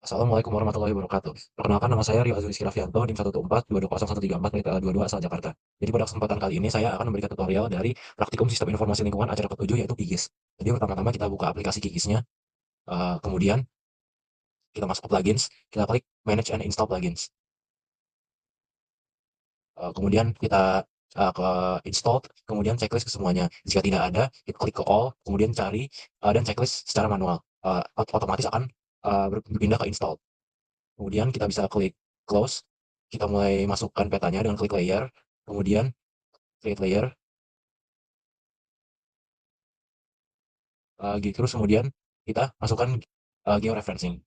Assalamualaikum warahmatullahi wabarakatuh. Perkenalkan nama saya Rio Azuliski Rafianto, NIM 174-220-134, PTA 22 asal Jakarta. Jadi pada kesempatan kali ini saya akan memberikan tutorial dari Praktikum Sistem Informasi Lingkungan acara ke-7 yaitu GIGIS. Jadi pertama-tama kita buka aplikasi GIGIS-nya, kemudian kita masuk ke plugins, kita klik Manage and Install Plugins. Kemudian kita ke install, kemudian checklist ke semuanya. Jika tidak ada, kita klik ke all, kemudian cari dan checklist secara manual. Otomatis akan berpindah ke install. Kemudian kita bisa klik close, kita mulai masukkan petanya dengan klik layer, kemudian create layer, terus kemudian kita masukkan georeferencing.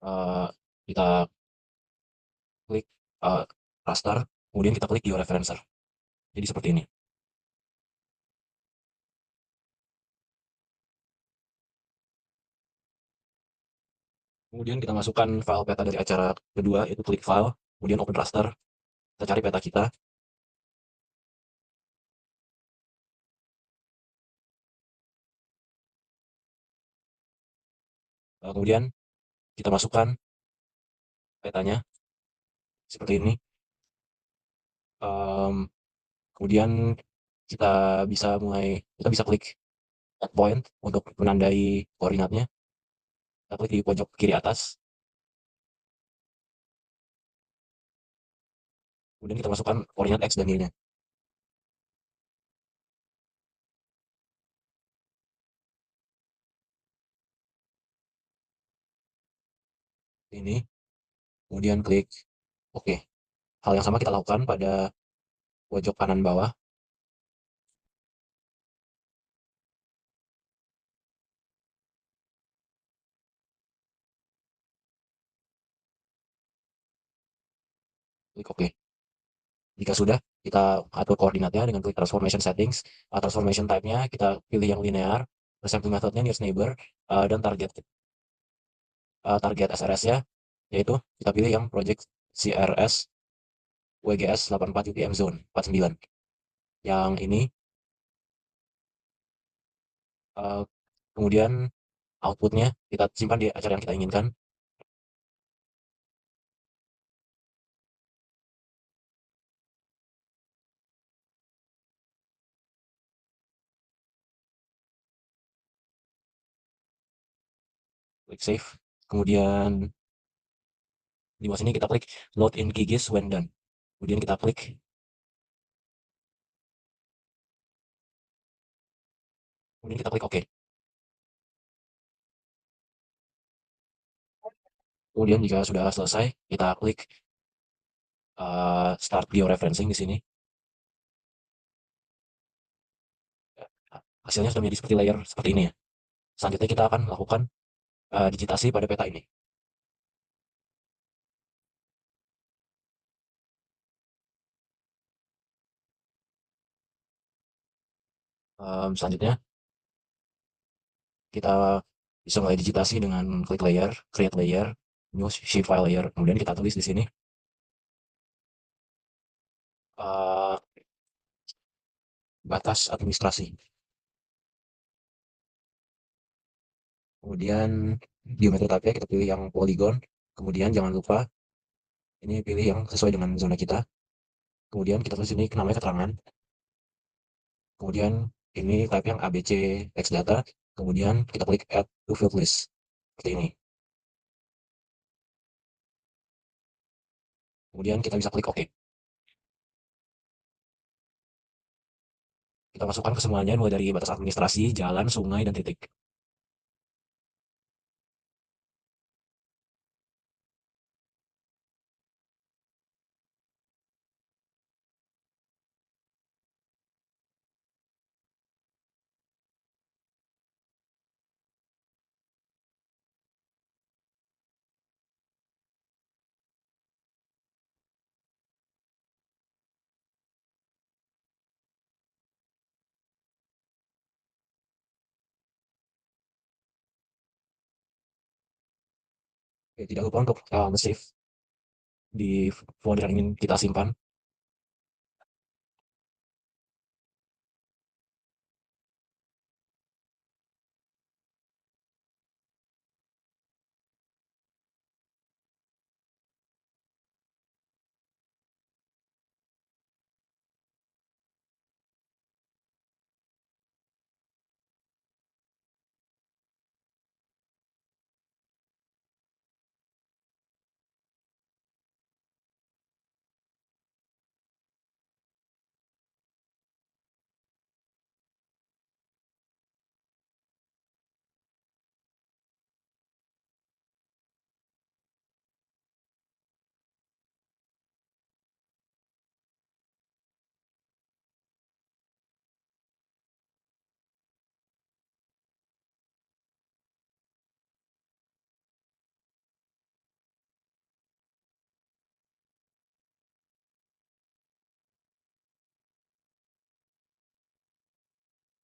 Eh, kita klik eh, raster, kemudian kita klik georeferencer. Jadi seperti ini. Kemudian kita masukkan file peta dari acara kedua, itu klik file, kemudian open raster, kita cari peta kita. Kemudian kita masukkan petanya seperti ini. Em, Kemudian kita kita bisa klik add point untuk menandai koordinatnya. Kita klik di pojok kiri atas, kemudian kita masukkan koordinat X dan Y-nya. Ini, kemudian klik OK. Hal yang sama kita lakukan pada pojok kanan bawah. Klik OK. Jika sudah, kita atur koordinatnya dengan klik transformation settings. Transformation type-nya kita pilih yang linear, sampling method-nya nearest neighbor, dan target SRS-nya, yaitu kita pilih yang project CRS WGS 84 UTM Zone 49. Yang ini, eh, kemudian output-nya kita simpan di acara yang kita inginkan. Klik save. Kemudian di bawah sini kita klik load in GIGIS when done. Kemudian kita klik, OK. Kemudian jika sudah selesai, kita klik start georeferencing di sini. Hasilnya sudah menjadi seperti layer seperti ini ya. Selanjutnya kita akan melakukan digitasi pada peta ini. Selanjutnya kita bisa mulai digitasi dengan klik layer, create layer, new shape file layer. Kemudian kita tulis di sini eh, batas administrasi. Kemudian geometri type-nya kita pilih yang polygon. Kemudian jangan lupa ini pilih yang sesuai dengan zona kita. Kemudian kita tulis ini namanya keterangan. Kemudian ini type yang ABC text data. Kemudian kita klik add to field list. Seperti ini. Kemudian kita bisa klik OK. Kita masukkan ke semuanya mulai dari batas administrasi, jalan, sungai, dan titik. Oke, tidak lupa untuk save di folder yang ingin kita simpan.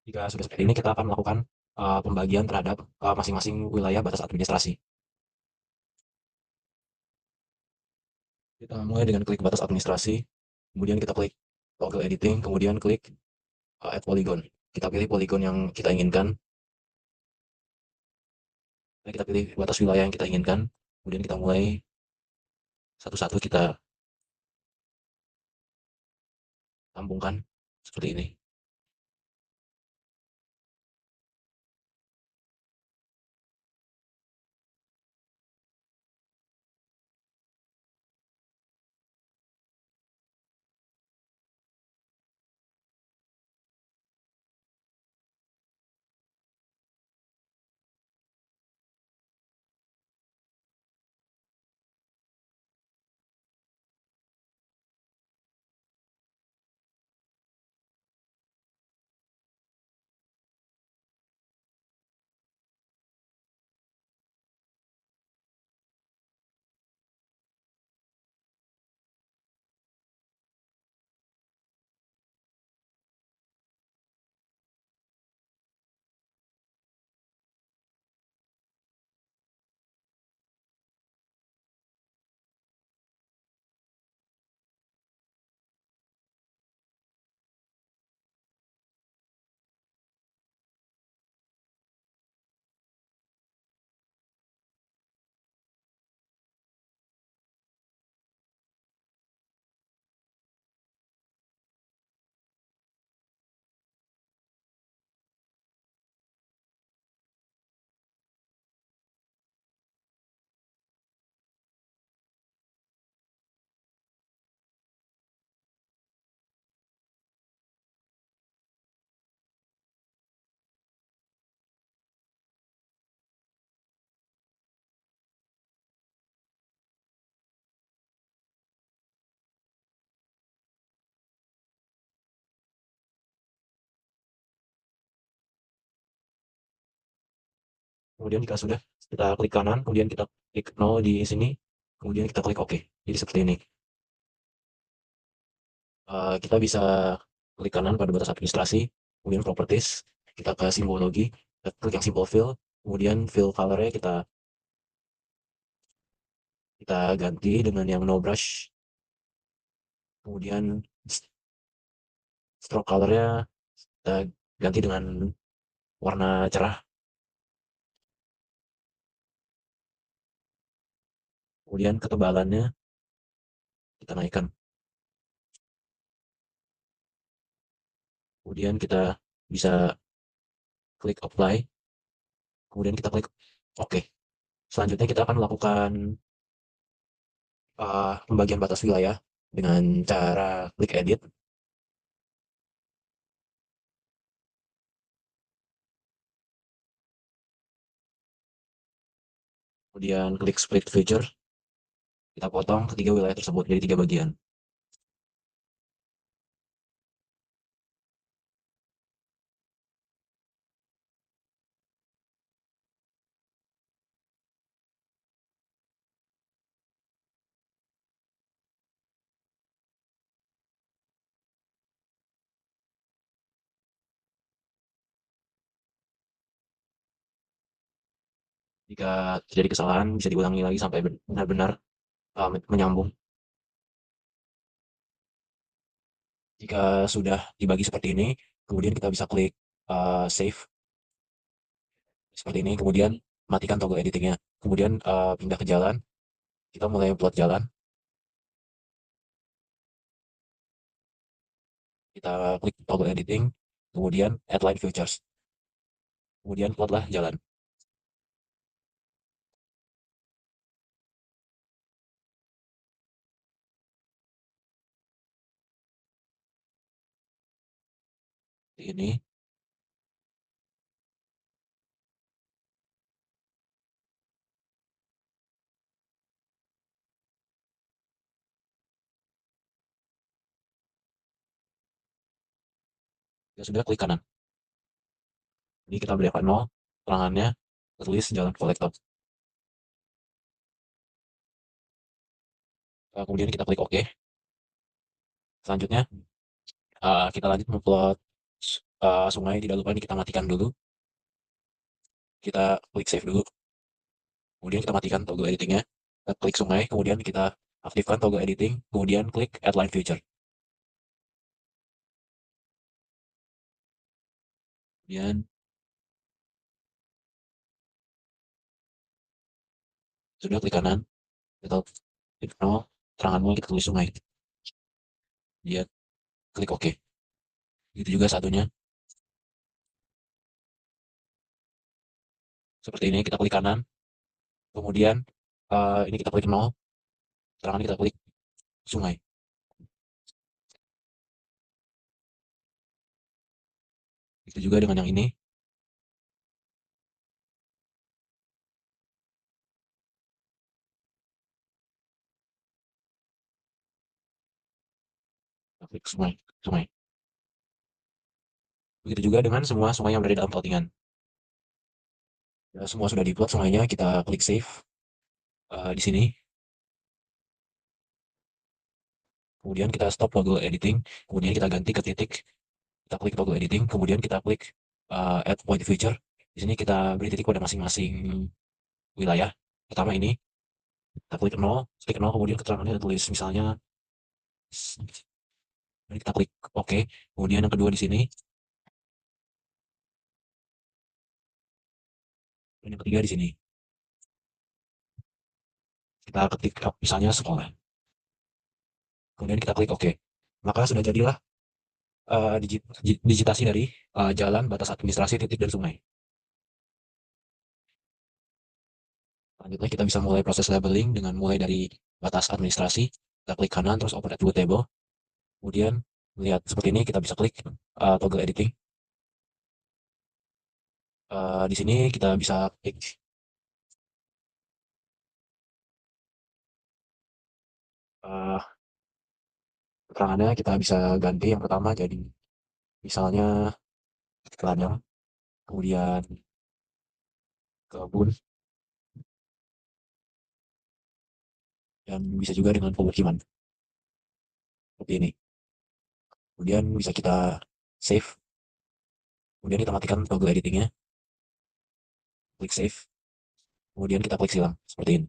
Jika sudah seperti ini, kita akan melakukan pembagian terhadap masing-masing wilayah batas administrasi. Kita mulai dengan klik batas administrasi, kemudian kita klik toggle editing, kemudian klik add polygon. Kita pilih polygon yang kita inginkan, kita pilih batas wilayah yang kita inginkan, kemudian kita mulai satu-satu kita sambungkan seperti ini. Kemudian jika sudah, kita klik kanan, kemudian kita klik nol di sini, kemudian kita klik OK. Jadi seperti ini. Kita bisa klik kanan pada batas administrasi, kemudian properties, kita ke simbologi, kita klik yang simple fill, kemudian fill color-nya kita ganti dengan yang no brush, kemudian stroke color-nya kita ganti dengan warna cerah, kemudian ketebalannya kita naikkan, kemudian kita bisa klik apply, kemudian kita klik OK. Selanjutnya kita akan melakukan pembagian batas wilayah dengan cara klik edit, kemudian klik split feature, kita potong ketiga wilayah tersebut jadi 3 bagian. Jika terjadi kesalahan, bisa diulangi lagi sampai benar-benar menyambung. Jika sudah dibagi seperti ini, kemudian kita bisa klik save seperti ini, kemudian matikan toggle editingnya. Kemudian pindah ke jalan, kita mulai plot jalan, kita klik toggle editing, kemudian add line features, kemudian plotlah jalan. Seperti ini, ya sudah klik kanan. Ini kita beri 0, terangannya tertulis jalan kolektor. Kemudian kita klik OK. Selanjutnya kita lanjut memplot sungai, tidak lupa ini kita matikan dulu. Kita klik save dulu, kemudian kita matikan toggle editingnya. Kita klik sungai, kemudian kita aktifkan toggle editing, kemudian klik add line feature. Kemudian sudah klik kanan, kita klik nol, teranganmu kita tulis sungai. Dia klik OK. Itu juga satunya. Seperti ini, kita klik kanan, kemudian ini kita klik nol, terangan kita klik sungai. Itu juga dengan yang ini. Kita klik sungai, sungai. Begitu juga dengan semua sungai yang berada dalam plottingan. Ya, semua sudah diplot sungainya, kita klik save di sini. Kemudian kita stop toggle editing, kemudian kita ganti ke titik. Kita klik toggle editing, kemudian kita klik add point feature. Di sini kita beri titik pada masing-masing wilayah. Pertama ini, kita klik 0, kemudian keterangannya kita tulis misalnya, dan kita klik OK. Kemudian yang kedua di sini, dan yang ketiga di sini. Kita ketik misalnya sekolah. Kemudian kita klik OK. Maka sudah jadilah digitasi dari jalan, batas administrasi, titik, dan sungai. Selanjutnya kita bisa mulai proses labeling dengan mulai dari batas administrasi. Kita klik kanan, terus open attribute table. Kemudian melihat seperti ini, kita bisa klik toggle editing. Di sini kita bisa klik keterangannya, kita bisa ganti yang pertama jadi misalnya ladang, kemudian kebun, dan bisa juga dengan pemukiman seperti ini. Kemudian bisa kita save, kemudian kita matikan toggle editingnya, klik save, kemudian kita klik silang seperti ini.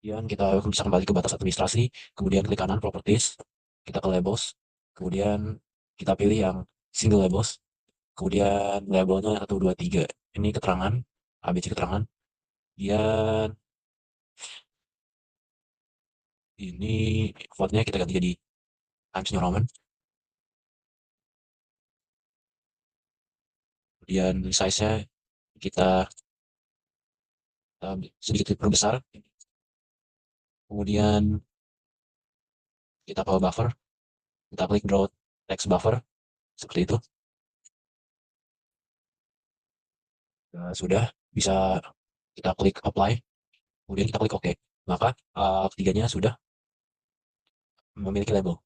Kemudian kita bisa kembali ke batas administrasi, kemudian klik kanan properties, kita ke labels, kemudian kita pilih yang single labels, kemudian labelnya 1, 2, 3. Ini keterangan, ABC keterangan. Kemudian ini fontnya kita ganti jadi Times New Roman. Kemudian size-nya kita sedikit perbesar. Kemudian kita ke buffer, kita klik draw text buffer, seperti itu. Sudah, bisa kita klik apply, kemudian kita klik OK. Maka ketiganya sudah memiliki label.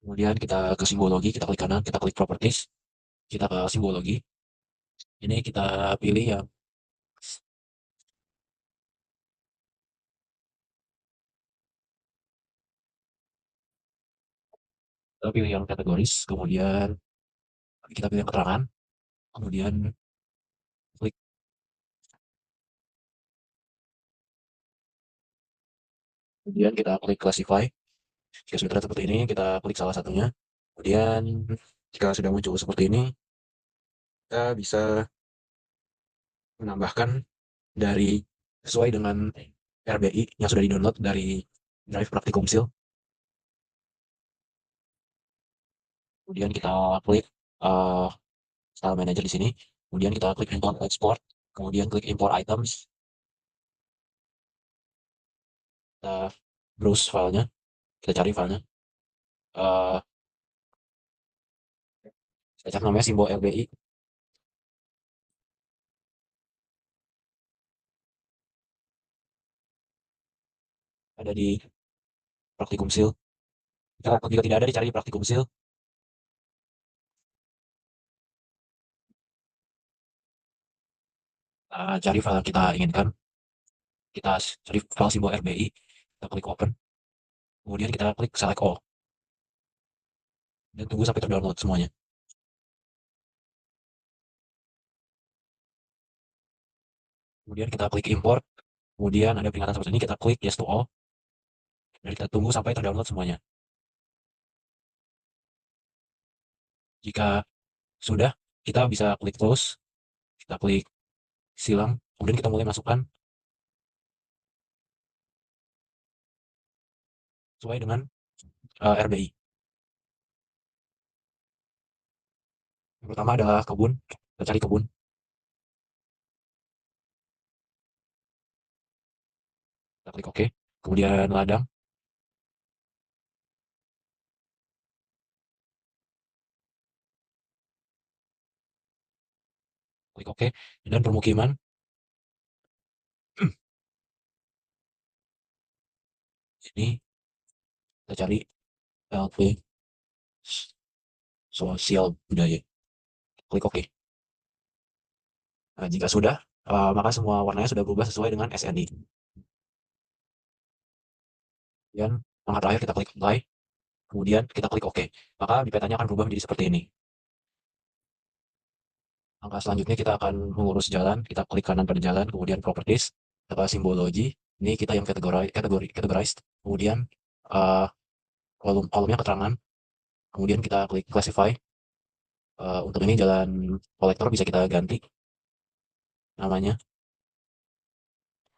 Kemudian kita ke simbologi, kita klik kanan, kita klik properties, kita ke simbologi. Ini kita pilih yang kategoris, kemudian kita pilih yang keterangan, kemudian klik, kemudian kita klik classify. Jika sudah terlihat seperti ini, kita klik salah satunya. Kemudian jika sudah muncul seperti ini, kita bisa menambahkan dari sesuai dengan RBI yang sudah di-download dari Drive Praktikumsil. Kemudian kita klik Style Manager di sini. Kemudian kita klik import export. Kemudian klik import items. Kita browse filenya. Kita cari filenya. Kita cari namanya simbol RBI. Ada di Praktikumsil. Jika tidak ada, dicari di Praktikumsil. Cari file yang kita inginkan. Kita cari file simbol RBI. Kita klik open. Kemudian kita klik select all dan tunggu sampai terdownload semuanya. Kemudian kita klik import, kemudian ada peringatan seperti ini, kita klik yes to all, dan kita tunggu sampai terdownload semuanya. Jika sudah, kita bisa klik close, kita klik silang, kemudian kita mulai masukkan sesuai dengan RBI. Yang pertama adalah kebun, kita cari kebun, kita klik OK. Kemudian ladang, klik OK. Dan permukiman, ini kita cari LP sosial budaya, klik OK. Nah, jika sudah, maka semua warnanya sudah berubah sesuai dengan SNI. Kemudian langkah terakhir kita klik apply, kemudian kita klik OK. Maka di petanya akan berubah menjadi seperti ini. Langkah selanjutnya kita akan mengurus jalan, kita klik kanan pada jalan, kemudian properties, kita simbologi, ini kita yang categorized, kemudian uh, kolomnya keterangan, kemudian kita klik classify. Untuk ini jalan kolektor bisa kita ganti namanya,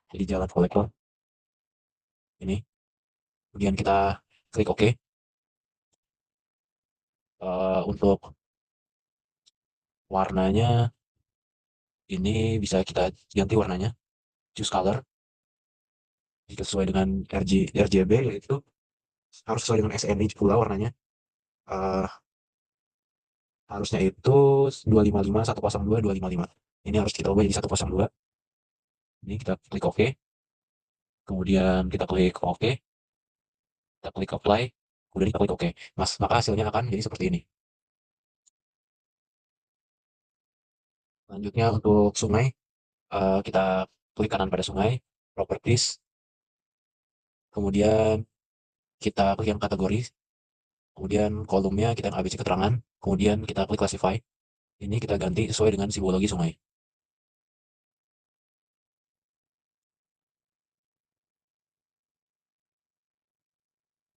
jadi jalan kolektor ini. Kemudian kita klik OK. Untuk warnanya ini bisa kita ganti warnanya, choose color, jika sesuai dengan RGB, yaitu harus sesuai dengan SNI pula warnanya. Eh, Harusnya itu 255 102 255. Ini harus kita ubah jadi 102. Ini kita klik OK, kemudian kita klik OK, kita klik apply, kemudian kita klik OK. Maka hasilnya akan jadi seperti ini. Selanjutnya untuk sungai, kita klik kanan pada sungai, properties, kemudian kita klik yang kategori, kemudian kolomnya kita yang ABC keterangan, kemudian kita klik classify. Ini kita ganti sesuai dengan simbologi sungai.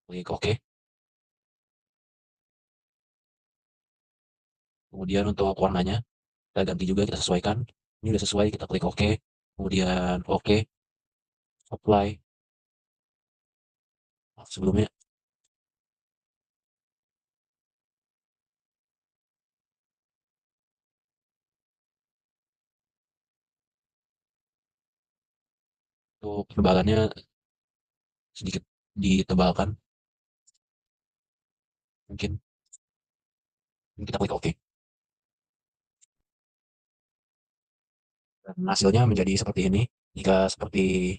Klik OK. Kemudian untuk warnanya, kita ganti juga, kita sesuaikan. Ini udah sesuai, kita klik OK. Kemudian OK, apply. Sebelumnya, untuk ketebalannya sedikit ditebalkan. Mungkin kita klik OK. Dan hasilnya menjadi seperti ini. Jika seperti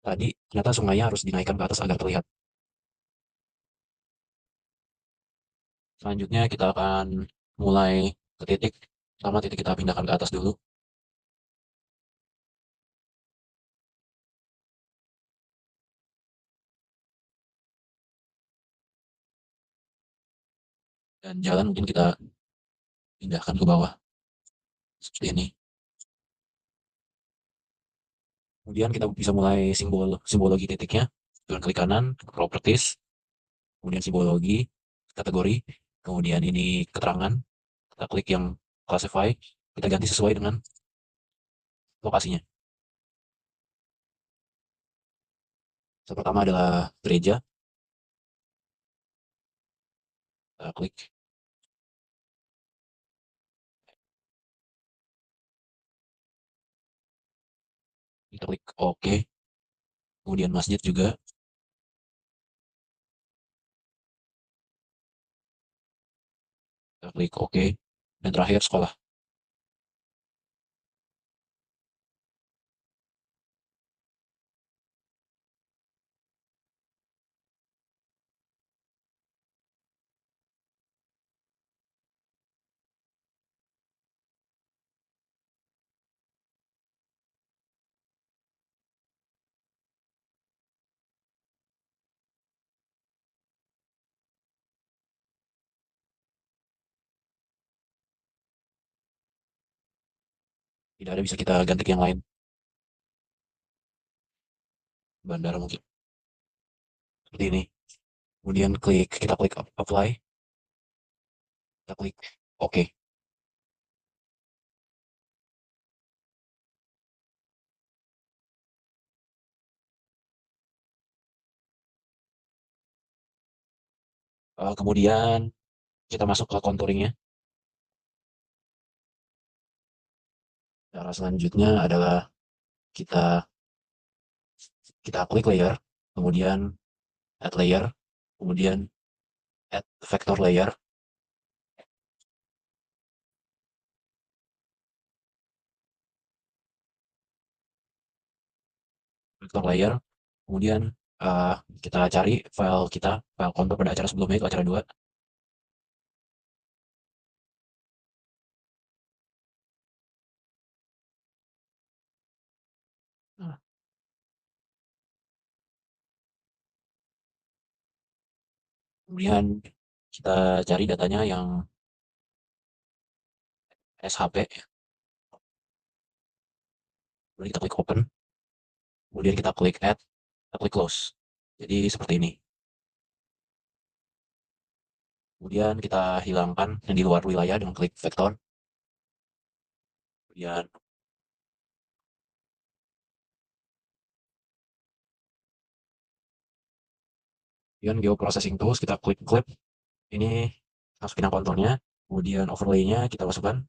tadi, ternyata sungainya harus dinaikkan ke atas agar terlihat. Selanjutnya kita akan mulai ke titik. Pertama titik kita pindahkan ke atas dulu. Dan jalan mungkin kita pindahkan ke bawah. Seperti ini. Kemudian kita bisa mulai simbologi titiknya. Dengan klik kanan, properties, kemudian simbologi, kategori, kemudian ini keterangan. Kita klik yang classify, kita ganti sesuai dengan lokasinya. Yang pertama adalah gereja. Kita klik, OK. Kemudian masjid juga, kita klik OK. Dan terakhir sekolah. Tidak ada, bisa kita ganti ke yang lain. Bandara mungkin. Seperti ini. Kemudian kita klik apply, kita klik oke. Kemudian kita masuk ke contouringnya. Cara selanjutnya adalah kita kita klik layer, kemudian add layer, kemudian add vector layer, vector layer, kemudian eh, kita cari file contour pada acara sebelumnya, itu acara 2. Nah, kemudian kita cari datanya yang SHP, kemudian kita klik open, kemudian kita klik add, kita klik close. Jadi seperti ini. Kemudian kita hilangkan yang di luar wilayah dengan klik vektor. Kemudian geoprocessing tools, kita klik clip. Ini masukin yang konturnya. Kemudian overlay-nya kita masukkan.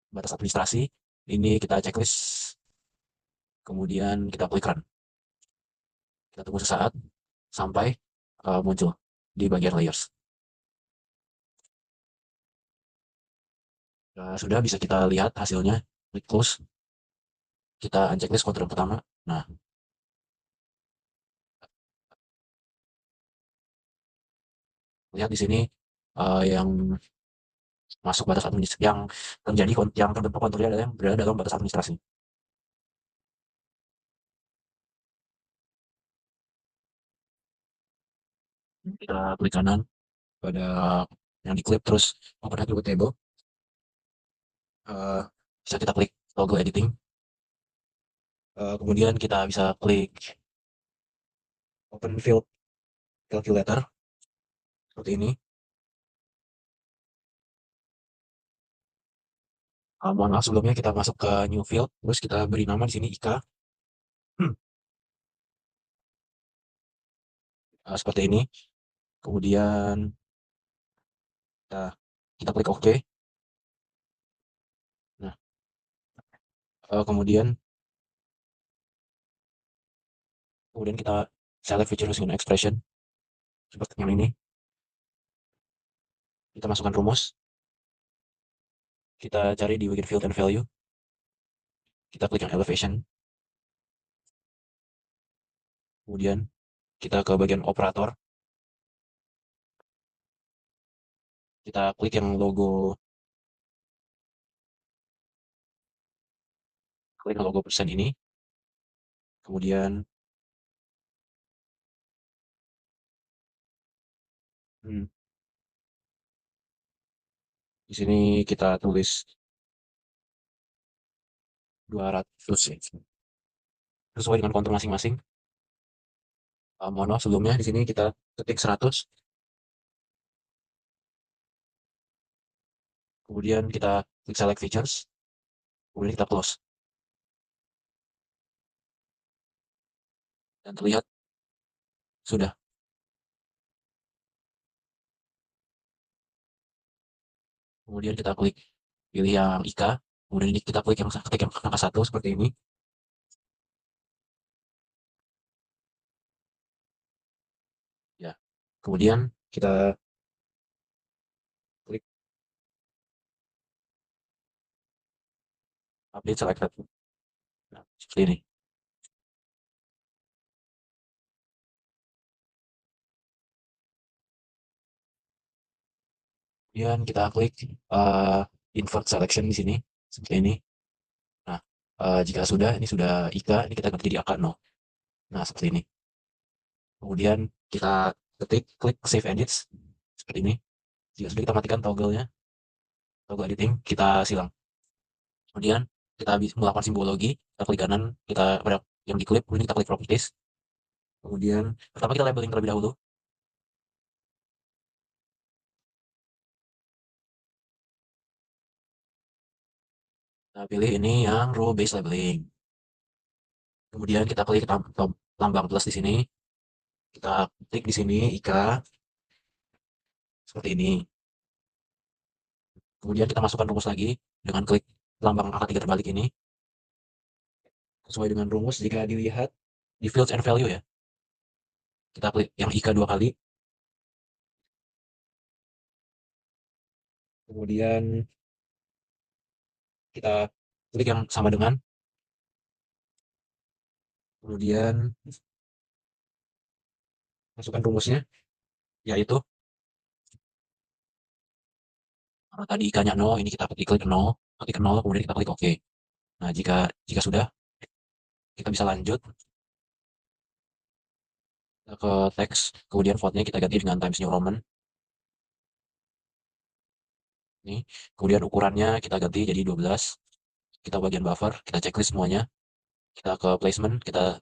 Batas administrasi. Ini kita checklist. Kemudian kita klik run. Kita tunggu sesaat sampai muncul di bagian layers. Sudah bisa kita lihat hasilnya. Klik close. Kita unchecklist kontur yang pertama. Nah, lihat di sini yang masuk batas administrasi, yang terbentuk konturnya adalah yang berada dalam batas administrasi. Kita klik kanan pada yang diklip, terus open attribute table. Eh, Bisa kita klik logo editing. Kemudian kita bisa klik open field calculator seperti ini. Mohon maaf, sebelumnya kita masuk ke new field, terus kita beri nama di sini Ika. Seperti ini. Kemudian kita kita klik OK. Nah, kemudian kita select feature using expression seperti yang ini. Kita masukkan rumus. Kita cari di bagian field and value. Kita klik yang elevation. Kemudian kita ke bagian operator. Kita klik yang logo persen ini. Kemudian di sini kita tulis 200 sesuai dengan kontur masing-masing. Mohon maaf, sebelumnya di sini kita ketik 100. Kemudian kita klik select features. Kemudian kita close. Dan terlihat sudah. Kemudian kita klik pilih yang Ika. Kemudian kita ketik yang angka 1 seperti ini. Ya. Kemudian kita klik update selected. Nah, seperti ini. Kemudian kita klik invert selection di sini seperti ini. Nah, jika sudah, ini sudah Ika, ini kita ganti jadi Aka no. Nah, seperti ini. Kemudian kita klik save edits seperti ini. Jika sudah, kita matikan toggle editing, kita silang. Kemudian kita melakukan simbologi, kita klik kanan, kita pada yang di clip, kemudian kita klik properties. Kemudian pertama kita labeling terlebih dahulu. Kita pilih ini yang rule based labeling. Kemudian kita klik lambang plus di sini. Kita klik di sini IKA seperti ini. Kemudian kita masukkan rumus lagi dengan klik lambang angka 3 terbalik ini. Sesuai dengan rumus jika dilihat di fields and value ya. Kita klik yang IKA 2 kali. Kemudian kita klik yang sama dengan. Kemudian masukkan rumusnya, yaitu karena tadi IKA-nya 0, ini kita klik 0, ketik 0, kemudian kita klik OK. Nah, jika sudah, kita bisa lanjut ke teks, kemudian fontnya kita ganti dengan Times New Roman. Nih, kemudian ukurannya kita ganti jadi 12. Kita bagian buffer, kita checklist semuanya. Kita ke placement, kita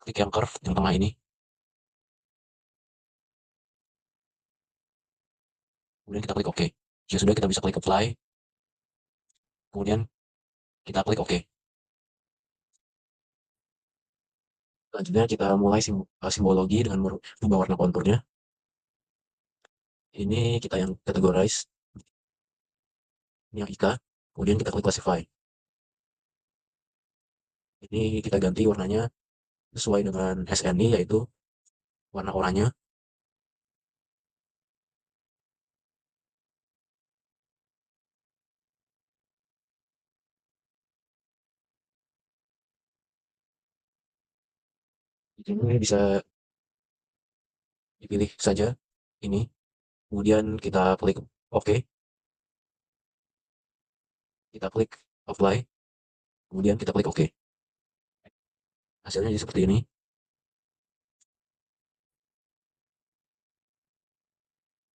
klik yang curve yang tengah ini. Kemudian kita klik OK. Jika sudah, kita bisa klik apply. Kemudian kita klik OK. Selanjutnya kita mulai simbologi dengan merubah warna konturnya. Ini kita yang categorize. Ini yang IKA. Kemudian kita klik classify. Ini kita ganti warnanya sesuai dengan SNI, yaitu warna oranye. Ini bisa dipilih saja ini. Kemudian kita klik OK. Kita klik apply. Kemudian kita klik OK. Hasilnya jadi seperti ini.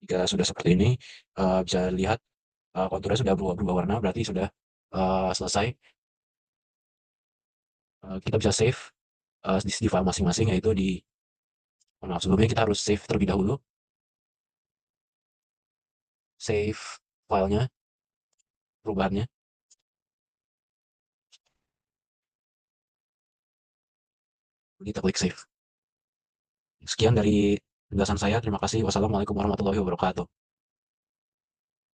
Jika sudah seperti ini, bisa lihat konturnya sudah berubah warna, berarti sudah selesai. Kita bisa save di file masing-masing, yaitu di maaf, sebelumnya kita harus save terlebih dahulu. Save filenya, perubahannya. Kita klik save. Sekian dari penjelasan saya. Terima kasih. Wassalamualaikum warahmatullahi wabarakatuh.